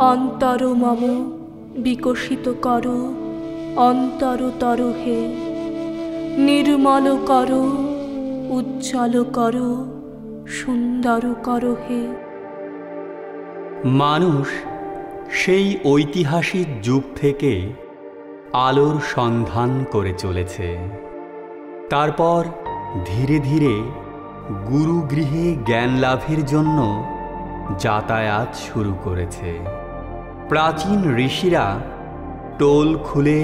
অন্তর মম বিকশিত কর অন্তরতর হে, নির্মল কর উজ্জ্বল কর সুন্দর কর হে। মানুষ সেই ঐতিহাসিক যুগ থেকে আলোর সন্ধান করে চলেছে। তারপর ধীরে ধীরে গুরুগৃহে জ্ঞান লাভের জন্য যাতায়াত শুরু করেছে। প্রাচীন ঋষিরা টোল খুলে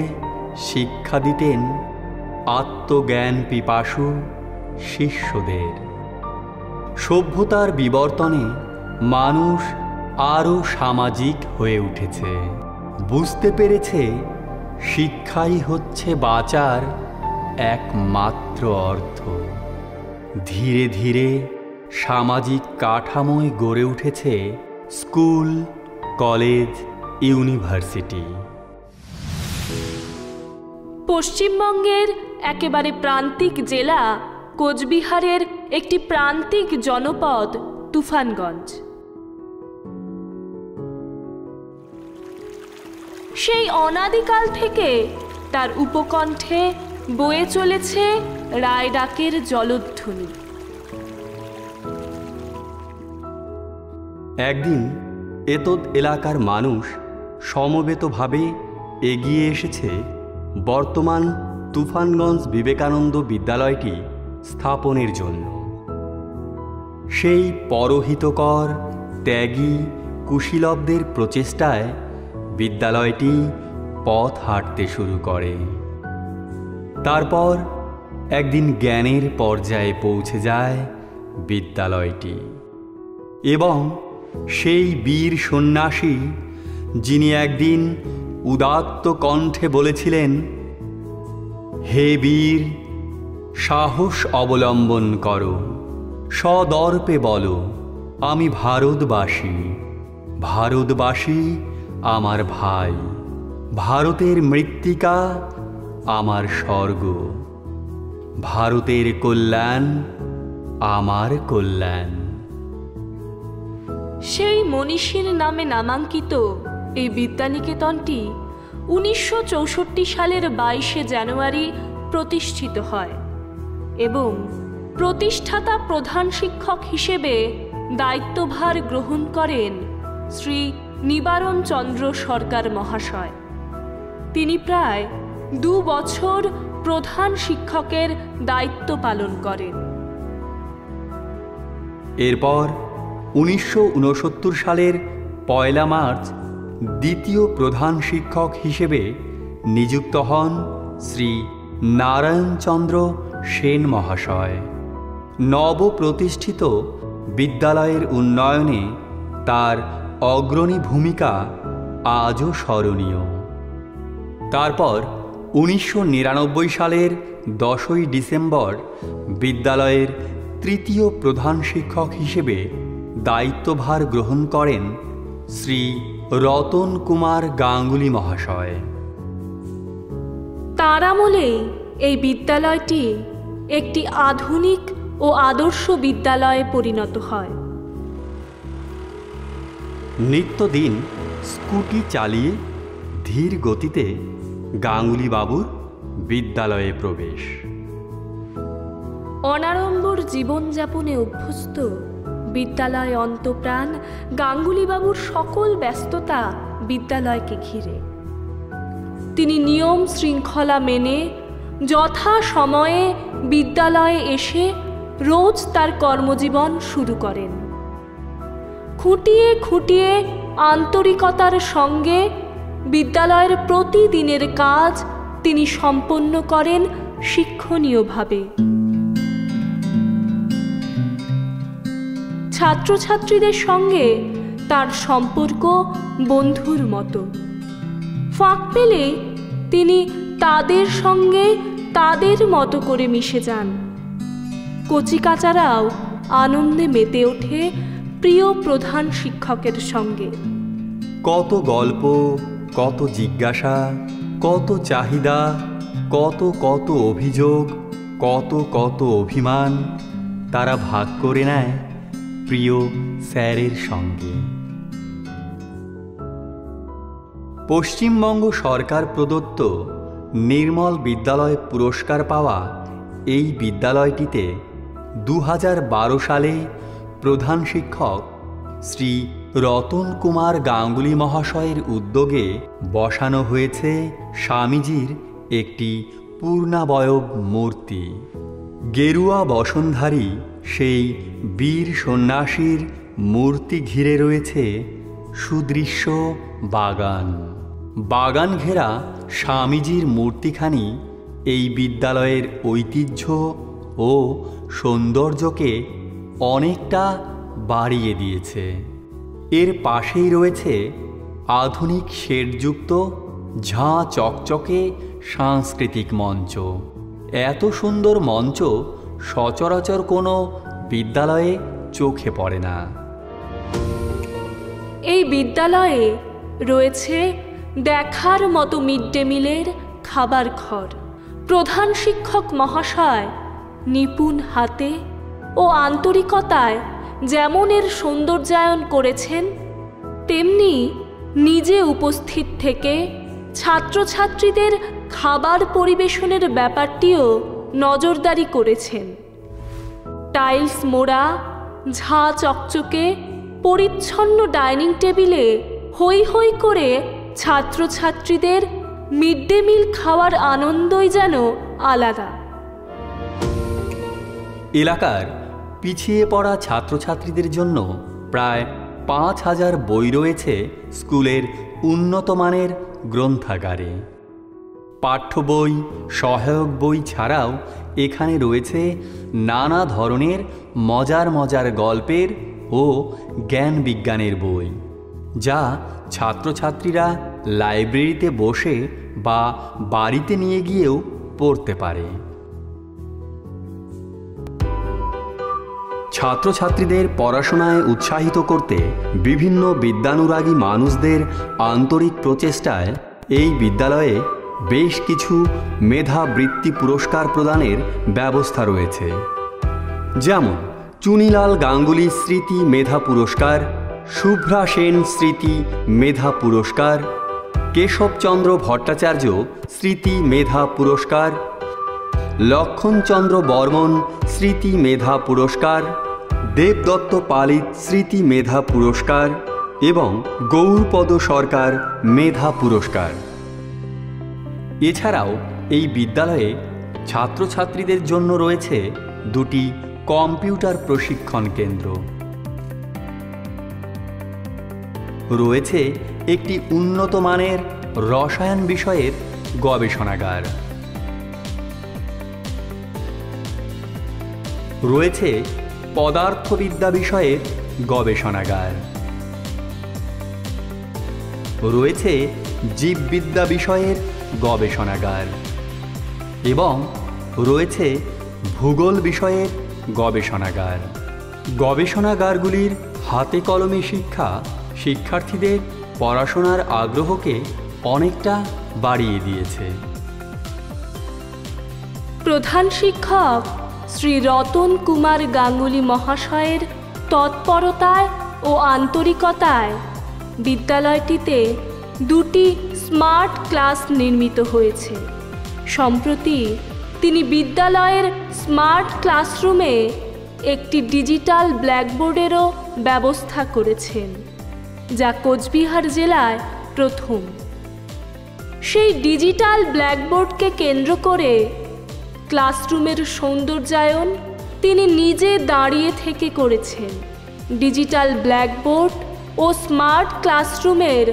শিক্ষা দিতেন আত্মজ্ঞান পিপাসু শিষ্যদের। সভ্যতার বিবর্তনে মানুষ আরও সামাজিক হয়ে উঠেছে, বুঝতে পেরেছে শিক্ষাই হচ্ছে বাঁচার একমাত্র অর্থ। ধীরে ধীরে সামাজিক কাঠামোয় গড়ে উঠেছে স্কুল, কলেজ, ইউনিভার্সিটি। পশ্চিমবঙ্গের একেবারে প্রান্তিক জেলা কোচবিহারের একটি প্রান্তিক জনপদ তুফানগঞ্জ। সেই অনাদিকাল থেকে তার উপকণ্ঠে বয়ে চলেছে রায় ডাকের জলধ্বনি। একদিন এতদ এলাকার মানুষ সমবেতভাবে এগিয়ে এসেছে বর্তমান তুফানগঞ্জ বিবেকানন্দ বিদ্যালয়টি স্থাপনের জন্য। সেই পরহিতকর ত্যাগী কুশীলবদের প্রচেষ্টায় বিদ্যালয়টি পথ হাঁটতে শুরু করে। তারপর একদিন জ্ঞানের পর্যায়ে পৌঁছে যায় বিদ্যালয়টি, এবং সেই বীর সন্ন্যাসী যিনি একদিন উদাত্ত কণ্ঠে বলেছিলেন, হে বীর, সাহস অবলম্বন করো, সদর্পে বলো আমি ভারতবাসী, ভারতবাসী আমার ভাই, ভারতের মৃত্তিকা আমার স্বর্গ, ভারতের কল্যাণ আমার কল্যাণ। সেই মনীষীর নামে নামাঙ্কিত এই বিদ্যানিকেতনটি 1964 সালের 22শে জানুয়ারি প্রতিষ্ঠিত হয় এবং প্রতিষ্ঠাতা প্রধান শিক্ষক হিসেবে দায়িত্বভার গ্রহণ করেন শ্রী নিবারণ চন্দ্র সরকার মহাশয়। তিনি প্রায় 2 বছর প্রধান শিক্ষকের দায়িত্ব পালন করেন। এরপর 1969 সালের 1 মার্চ দ্বিতীয় প্রধান শিক্ষক হিসেবে নিযুক্ত হন শ্রী নারায়ণচন্দ্র সেন মহাশয়। নবপ্রতিষ্ঠিত বিদ্যালয়ের উন্নয়নে তার অগ্রণী ভূমিকা আজও স্মরণীয়। তারপর 1999 সালের 10ই ডিসেম্বর বিদ্যালয়ের তৃতীয় প্রধান শিক্ষক হিসেবে দায়িত্বভার গ্রহণ করেন শ্রী রতন কুমার গাঙ্গুলি মহাশয়। তার আমলেই এই বিদ্যালয়টি একটি আধুনিক ও আদর্শ বিদ্যালয়ে পরিণত হয়। নিত্যদিন স্কুটি চালিয়ে ধীর গতিতে গাঙ্গুলি বাবুর বিদ্যালয়ে প্রবেশ। অনাড়ম্বর জীবনযাপনে অভ্যস্ত বিদ্যালয় অন্তপ্রাণ গাঙ্গুলিবাবুর সকল ব্যস্ততা বিদ্যালয়কে ঘিরে। তিনি নিয়ম শৃঙ্খলা মেনে যথা সময়ে বিদ্যালয়ে এসে রোজ তার কর্মজীবন শুরু করেন। খুঁটিয়ে খুঁটিয়ে আন্তরিকতার সঙ্গে বিদ্যালয়ের প্রতিদিনের কাজ তিনি সম্পন্ন করেন শিক্ষণীয়ভাবে। ছাত্রছাত্রীদের সঙ্গে তার সম্পর্ক বন্ধুর মতো। ফাঁক পেলে তিনি তাদের সঙ্গে তাদের মতো করে মিশে যান। কচিকাচারাও আনন্দে মেতে ওঠে প্রিয় প্রধান শিক্ষকের সঙ্গে। কত গল্প, কত জিজ্ঞাসা, কত চাহিদা, কত কত অভিযোগ, কত কত অভিমান তারা ভাগ করে নেয় প্রিয় স্যারের সঙ্গে। পশ্চিমবঙ্গ সরকার প্রদত্ত নির্মল বিদ্যালয় পুরস্কার পাওয়া এই বিদ্যালয়টিতে 2012 সালে প্রধান শিক্ষক শ্রী রতন কুমার গাঙ্গুলি মহাশয়ের উদ্যোগে বসানো হয়েছে স্বামীজির একটি পূর্ণাবয়ব মূর্তি। গেরুয়া বসনধারী সেই বীর সন্ন্যাসীর মূর্তি ঘিরে রয়েছে সুদৃশ্য বাগান। বাগান ঘেরা স্বামীজির মূর্তিখানি এই বিদ্যালয়ের ঐতিহ্য ও সৌন্দর্যকে অনেকটা বাড়িয়ে দিয়েছে। এর পাশেই রয়েছে আধুনিক শেডযুক্ত ঝাঁ চকচকে সাংস্কৃতিক মঞ্চ। এত সুন্দর মঞ্চ সচরাচর কোনো বিদ্যালয়ে চোখে পড়ে না। এই বিদ্যালয়ে রয়েছে দেখার মতো মিড ডে মিলের খাবার ঘর। প্রধান শিক্ষক মহাশয় নিপুণ হাতে ও আন্তরিকতায় যেমন এর সৌন্দর্যায়ন করেছেন, তেমনি নিজে উপস্থিত থেকে ছাত্রছাত্রীদের খাবার পরিবেশনের ব্যাপারটিও নজরদারি করেছেন। টাইলস মোড়া, ঝাঁ চকচকে পরিচ্ছন্ন ডাইনিং টেবিলে হৈ হৈ করে ছাত্রছাত্রীদের মিড ডে মিল খাওয়ার আনন্দই যেন আলাদা। এলাকার পিছিয়ে পড়া ছাত্রছাত্রীদের জন্য প্রায় 5000 বই রয়েছে স্কুলের উন্নত মানের গ্রন্থাগারে। পাঠ্য বই, সহায়ক বই ছাড়াও এখানে রয়েছে নানা ধরনের মজার মজার গল্পের ও জ্ঞান বিজ্ঞানের বই, যা ছাত্রছাত্রীরা লাইব্রেরিতে বসে বা বাড়িতে নিয়ে গিয়েও পড়তে পারে। ছাত্রছাত্রীদের পড়াশোনায় উৎসাহিত করতে বিভিন্ন বিদ্যানুরাগী মানুষদের আন্তরিক প্রচেষ্টায় এই বিদ্যালয়ে বেশ কিছু মেধাবৃত্তি পুরস্কার প্রদানের ব্যবস্থা রয়েছে। যেমন চুনিলাল গাঙ্গুলি স্মৃতি মেধা পুরস্কার, শুভ্রা সেন স্মৃতি মেধা পুরস্কার, কেশবচন্দ্র ভট্টাচার্য স্মৃতি মেধা পুরস্কার, লক্ষণচন্দ্র বর্মন স্মৃতি মেধা পুরস্কার, দেবদত্ত পালিত স্মৃতি মেধা পুরস্কার এবং গৌরপদ সরকার মেধা পুরস্কার। এছাড়াও এই বিদ্যালয়ে ছাত্রছাত্রীদের জন্য রয়েছে 2টি কম্পিউটার প্রশিক্ষণ কেন্দ্র, রয়েছে একটি উন্নত মানের রসায়ন বিষয়ের গবেষণাগার, রয়েছে পদার্থবিদ্যা বিষয়ের গবেষণাগার, রয়েছে জীববিদ্যা বিষয়ের গবেষণাগার এবং রয়েছে ভূগোল বিষয়ের গবেষণাগার। গবেষণাগারগুলির হাতে কলমে শিক্ষা শিক্ষার্থীদের পড়াশোনার আগ্রহকে অনেকটা বাড়িয়ে দিয়েছে। প্রধান শিক্ষক শ্রী রতন কুমার গাঙ্গুলি মহাশয়ের তৎপরতায় ও আন্তরিকতায় বিদ্যালয়টিতে 2টি স্মার্ট ক্লাস নির্মিত হয়েছে। সম্প্রতি তিনি বিদ্যালয়ের স্মার্ট ক্লাসরুমে একটি ডিজিটাল ব্ল্যাকবোর্ডেরও ব্যবস্থা করেছেন, যা কোচবিহার জেলায় প্রথম। সেই ডিজিটাল ব্ল্যাকবোর্ডকে কেন্দ্র করে ক্লাসরুমের সৌন্দর্যায়ন তিনি নিজে দাঁড়িয়ে থেকে করেছেন। ডিজিটাল ব্ল্যাকবোর্ড ও স্মার্ট ক্লাসরুমের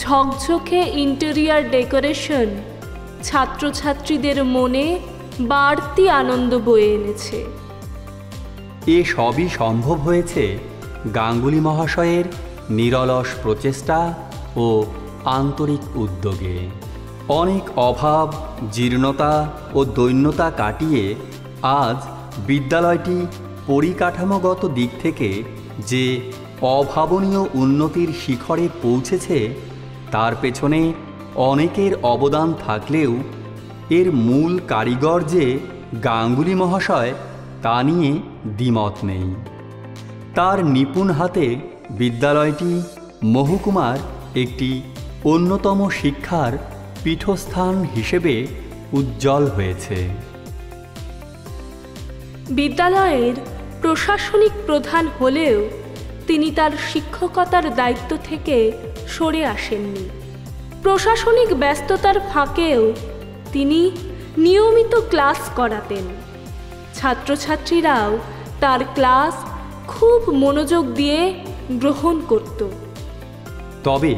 ঝকঝকে ইন্টেরিয়ার ডেকোরেশন ছাত্রছাত্রীদের মনে বাড়তি আনন্দ বয়ে এনেছে। এ সবই সম্ভব হয়েছে গাঙ্গুলি মহাশয়ের নিরলস প্রচেষ্টা ও আন্তরিক উদ্যোগে। অনেক অভাব, জীর্ণতা ও দৈন্যতা কাটিয়ে আজ বিদ্যালয়টি পরিকাঠামোগত দিক থেকে যে অভাবনীয় উন্নতির শিখরে পৌঁছেছে, তার পেছনে অনেকের অবদান থাকলেও এর মূল কারিগর যে গাঙ্গুলি মহাশয়, তা নিয়ে দ্বিমত নেই। তার নিপুণ হাতে বিদ্যালয়টি মহকুমার একটি অন্যতম শিক্ষার পীঠস্থান হিসেবে উজ্জ্বল হয়েছে। বিদ্যালয়ের প্রশাসনিক প্রধান হলেও তিনি তার শিক্ষকতার দায়িত্ব থেকে সরে আসেননি। প্রশাসনিক ব্যস্ততার ফাঁকেও তিনি নিয়মিত ক্লাস করাতেন। ছাত্রছাত্রীরাও তার ক্লাস খুব মনোযোগ দিয়ে গ্রহণ করত। তবে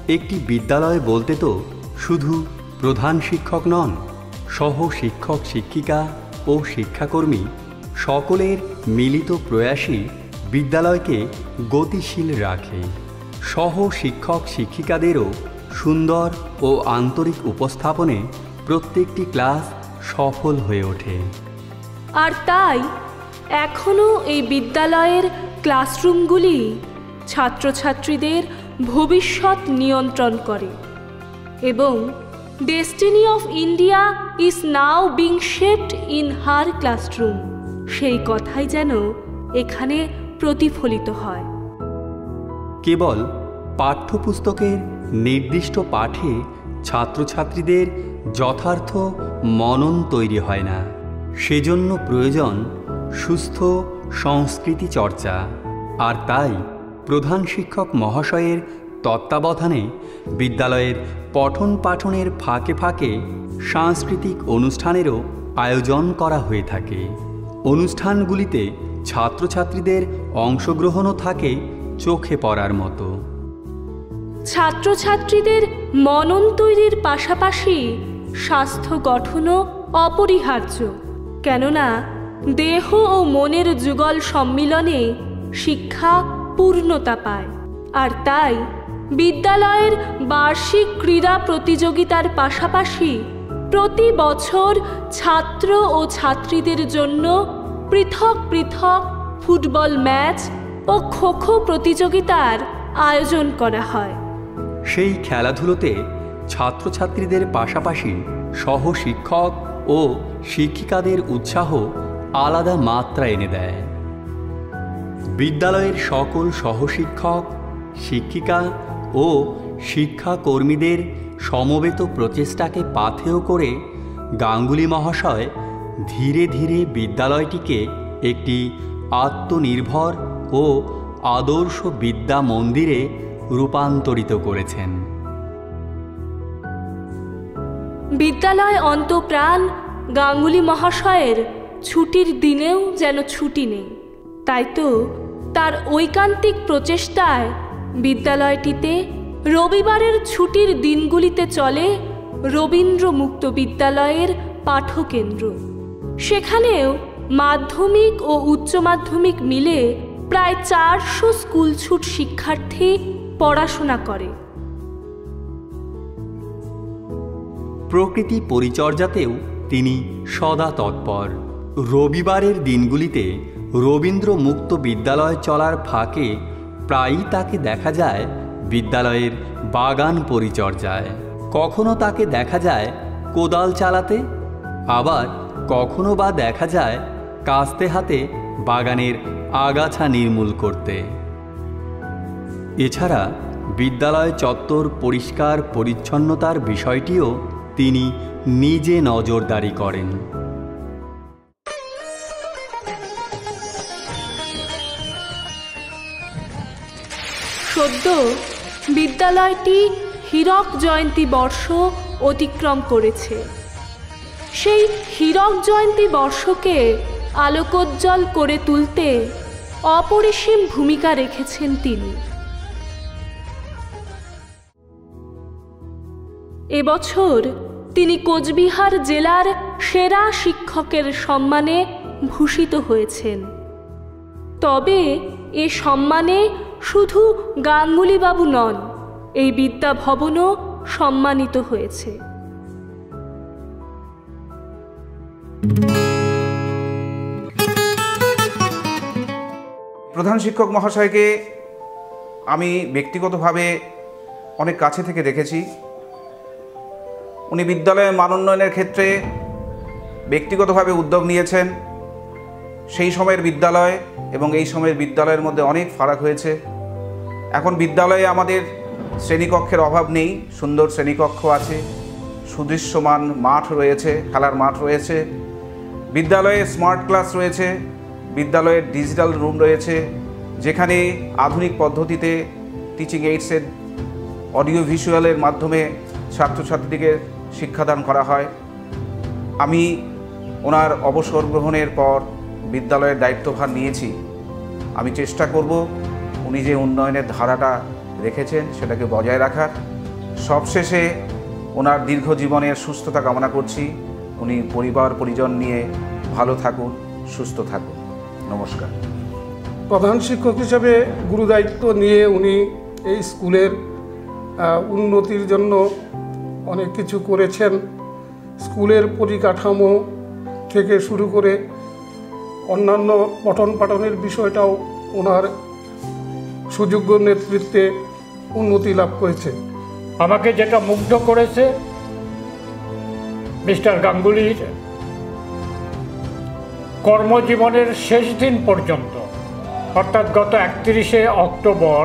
একটি বিদ্যালয় বলতে তো শুধু প্রধান শিক্ষক নন, সহ শিক্ষক শিক্ষিকা ও শিক্ষাকর্মী সকলের মিলিত প্রয়াসই বিদ্যালয়কে গতিশীল রাখে। সহ শিক্ষক শিক্ষিকাদেরও সুন্দর ও আন্তরিক উপস্থাপনে প্রত্যেকটি ক্লাস সফল হয়ে ওঠে। আর তাই এখনও এই বিদ্যালয়ের ক্লাসরুমগুলি ছাত্রছাত্রীদের ভবিষ্যৎ নিয়ন্ত্রণ করে এবং destiny of India is now being shaped in her classroom, সেই কথাই যেন এখানে প্রতিফলিত হয়। কেবল পাঠ্যপুস্তকের নির্দিষ্ট পাঠে ছাত্রছাত্রীদের যথার্থ মনন তৈরি হয় না, সেজন্য প্রয়োজন সুস্থ সংস্কৃতি চর্চা। আর তাই প্রধান শিক্ষক মহাশয়ের তত্ত্বাবধানে বিদ্যালয়ের পঠন পাঠনের ফাঁকে ফাঁকে সাংস্কৃতিক অনুষ্ঠানেরও আয়োজন করা হয়ে থাকে। অনুষ্ঠানগুলিতে ছাত্রছাত্রীদের অংশগ্রহণও থাকে চোখে পড়ার মতো। ছাত্রছাত্রীদের মনন তৈরির পাশাপাশি স্বাস্থ্য গঠনও অপরিহার্য, কেননা দেহ ও মনের যুগল সম্মিলনে শিক্ষা পূর্ণতা পায়। আর তাই বিদ্যালয়ের বার্ষিক ক্রীড়া প্রতিযোগিতার পাশাপাশি প্রতি বছর ছাত্র ও ছাত্রীদের জন্য পৃথক পৃথক ফুটবল ম্যাচ ও খো-খো প্রতিযোগিতার আয়োজন করা হয়। সেই খেলাধুলোতে ছাত্রছাত্রীদের পাশাপাশি সহ শিক্ষক ও শিক্ষিকাদের উৎসাহ আলাদা মাত্রা এনে দেয়। বিদ্যালয়ের সকল সহশিক্ষক, শিক্ষিকা ও শিক্ষাকর্মীদের সমবেত প্রচেষ্টাকে পাথেয় করে গাঙ্গুলি মহাশয় ধীরে ধীরে বিদ্যালয়টিকে একটি আত্মনির্ভর ও আদর্শ বিদ্যা মন্দিরে রূপান্তরিত করেছেন। বিদ্যালয় অন্তঃপ্রাণ গাঙ্গুলি মহাশয়ের ছুটির দিনেও যেন ছুটি নেই। তাই তো তার ঐকান্তিক প্রচেষ্টায় বিদ্যালয়টিতে রবিবারের ছুটির দিনগুলিতে চলে রবীন্দ্র মুক্ত বিদ্যালয়ের পাঠকেন্দ্র। সেখানেও মাধ্যমিক ও উচ্চ মাধ্যমিক মিলে প্রায় 400 স্কুলছুট শিক্ষার্থী পড়াশোনা করে। প্রকৃতি পরিচর্যাতেও তিনি সদা তৎপর। রবিবারের দিনগুলিতে রবীন্দ্র মুক্ত বিদ্যালয় চলার ফাঁকে প্রায়ই তাকে দেখা যায় বিদ্যালয়ের বাগান পরিচর্যায়। কখনো তাকে দেখা যায় কোদাল চালাতে, আবার কখনো বা দেখা যায় কাস্তে হাতে বাগানের আগাছা নির্মূল করতে। এছাড়া বিদ্যালয় চত্বর পরিষ্কার পরিচ্ছন্নতার বিষয়টিও তিনি নিজে নজরদারি করেন। সদ্য বিদ্যালয়টি হীরক জয়ন্তী বর্ষ অতিক্রম করেছে। সেই হীরক জয়ন্তী বর্ষকে আলোকোজ্জ্বল করে তুলতে অপরিসীম ভূমিকা রেখেছেন তিনি। এবছর তিনি কোচবিহার জেলার সেরা শিক্ষকের সম্মানে ভূষিত হয়েছেন। তবে এ সম্মানে শুধু গাঙ্গুলিবাবু নন, এই বিদ্যা ভবনও সম্মানিত হয়েছে। প্রধান শিক্ষক মহাশয়কে আমি ব্যক্তিগতভাবে অনেক কাছে থেকে দেখেছি। উনি বিদ্যালয়ের মান উন্নয়নের ক্ষেত্রে ব্যক্তিগতভাবে উদ্যোগ নিয়েছেন। সেই সময়ের বিদ্যালয় এবং এই সময়ের বিদ্যালয়ের মধ্যে অনেক ফারাক হয়েছে। এখন বিদ্যালয়ে আমাদের শ্রেণীকক্ষের অভাব নেই, সুন্দর শ্রেণীকক্ষ আছে, সুদৃশ্যমান মাঠ রয়েছে, খেলার মাঠ রয়েছে, বিদ্যালয়ে স্মার্ট ক্লাস রয়েছে, বিদ্যালয়ের ডিজিটাল রুম রয়েছে, যেখানে আধুনিক পদ্ধতিতে টিচিং এইডসের অডিও ভিজুয়ালের মাধ্যমে ছাত্রছাত্রীদের শিক্ষাদান করা হয়। আমি ওনার অবসর গ্রহণের পর বিদ্যালয়ের দায়িত্বভার নিয়েছি। আমি চেষ্টা করব উনি যে উন্নয়নের ধারাটা রেখেছেন সেটাকে বজায় রাখার। সবশেষে ওনার দীর্ঘ জীবনের সুস্থতা কামনা করছি। উনি পরিবার পরিজন নিয়ে ভালো থাকুন, সুস্থ থাকুন। নমস্কার। প্রধান শিক্ষক হিসেবে গুরুদায়িত্ব নিয়ে উনি এই স্কুলের উন্নতির জন্য অনেক কিছু করেছেন। স্কুলের পরিকাঠামো থেকে শুরু করে অন্যান্য পঠন পাঠনের বিষয়টাও ওনার সুযোগ্য নেতৃত্বে উন্নতি লাভ করেছে। আমাকে যেটা মুগ্ধ করেছে মিস্টার গাঙ্গুলির কর্মজীবনের শেষ দিন পর্যন্ত, অর্থাৎ গত 31শে অক্টোবর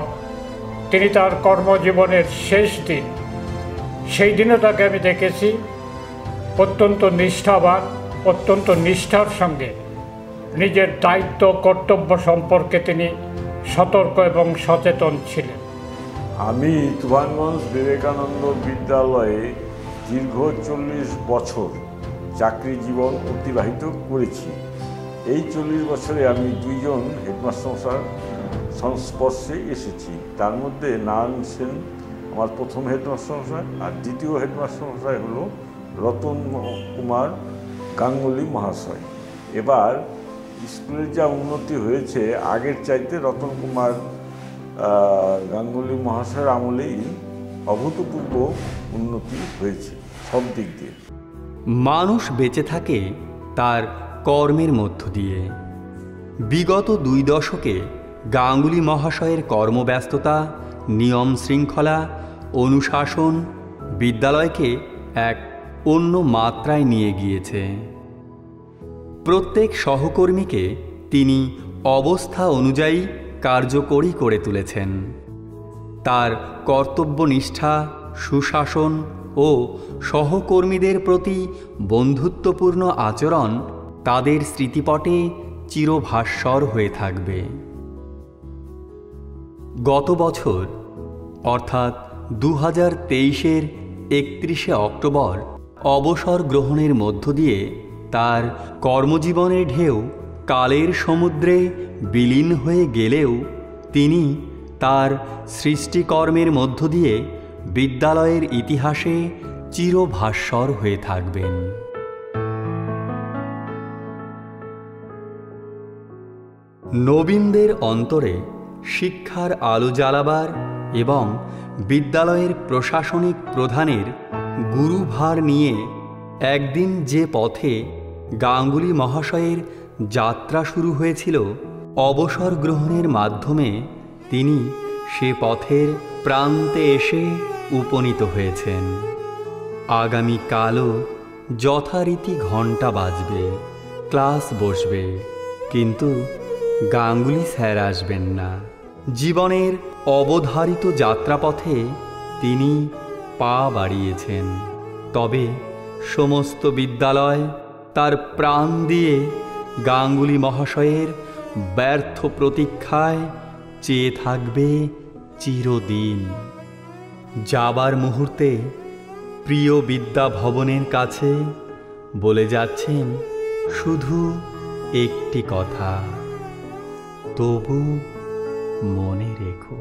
তিনি তার কর্মজীবনের শেষ দিন, সেই দিনও তাকে আমি দেখেছি অত্যন্ত নিষ্ঠাবান, অত্যন্ত নিষ্ঠার সঙ্গে নিজের দায়িত্ব কর্তব্য সম্পর্কে তিনি সতর্ক এবং সচেতন ছিলেন। আমি তুফানগঞ্জ বিবেকানন্দ বিদ্যালয়ে দীর্ঘ 40 বছর চাকরি জীবন অতিবাহিত করেছি। এই 40 বছরে আমি 2 জন হেডমাস্টার সংস্পর্শে এসেছি। তার মধ্যে নারায়ণ সেন আমার প্রথম হেডমাস্টার মশাই, আর দ্বিতীয় হেডমাস্টার মশাই হলো রতন কুমার গাঙ্গুলি মহাশয়। এবার স্কুলের যা উন্নতি হয়েছে আগের চাইতে রতন কুমার গাঙ্গুলি মহাশয়ের আমলেই অভূতপূর্ব উন্নতি হয়েছে সব দিক দিয়ে। মানুষ বেঁচে থাকে তার কর্মের মধ্য দিয়ে। বিগত 2 দশকে গাঙ্গুলি মহাশয়ের কর্মব্যস্ততা, নিয়ম শৃঙ্খলা, অনুশাসন বিদ্যালয়কে এক অন্য মাত্রায় নিয়ে গিয়েছে। প্রত্যেক সহকর্মীকে তিনি অবস্থা অনুযায়ী কার্যকরী করে তুলেছেন। তার কর্তব্যনিষ্ঠা, সুশাসন ও সহকর্মীদের প্রতি বন্ধুত্বপূর্ণ আচরণ তাদের স্মৃতিপটে চিরভাস্বর হয়ে থাকবে। গত বছর অর্থাৎ 2023-এর 31শে অক্টোবর অবসর গ্রহণের মধ্য দিয়ে তার কর্মজীবনের ঢেউ কালের সমুদ্রে বিলীন হয়ে গেলেও তিনি তার সৃষ্টিকর্মের মধ্য দিয়ে বিদ্যালয়ের ইতিহাসে চিরভাস্বর হয়ে থাকবেন। নবীনদের অন্তরে শিক্ষার আলো জ্বালাবার এবং বিদ্যালয়ের প্রশাসনিক প্রধানের গুরুভার নিয়ে একদিন যে পথে গাঙ্গুলি মহাশয়ের যাত্রা শুরু হয়েছিল, অবসর গ্রহণের মাধ্যমে তিনি সে পথের প্রান্তে এসে উপনীত হয়েছেন। আগামীকালও যথারীতি ঘণ্টা বাজবে, ক্লাস বসবে, কিন্তু গাঙ্গুলি স্যার আসবেন না। জীবনের অবধারিত যাত্রাপথে তিনি পা বাড়িয়েছেন। তবে সমস্ত বিদ্যালয় তার প্রাণ দিয়ে গাঙ্গুলি মহাশয়ের ব্যর্থ প্রতীক্ষায় চেয়ে থাকবে চিরদিন। যাবার মুহূর্তে প্রিয় বিদ্যা ভবনের কাছে বলে যাচ্ছেন শুধু একটি কথা, তবু মনে রেখো।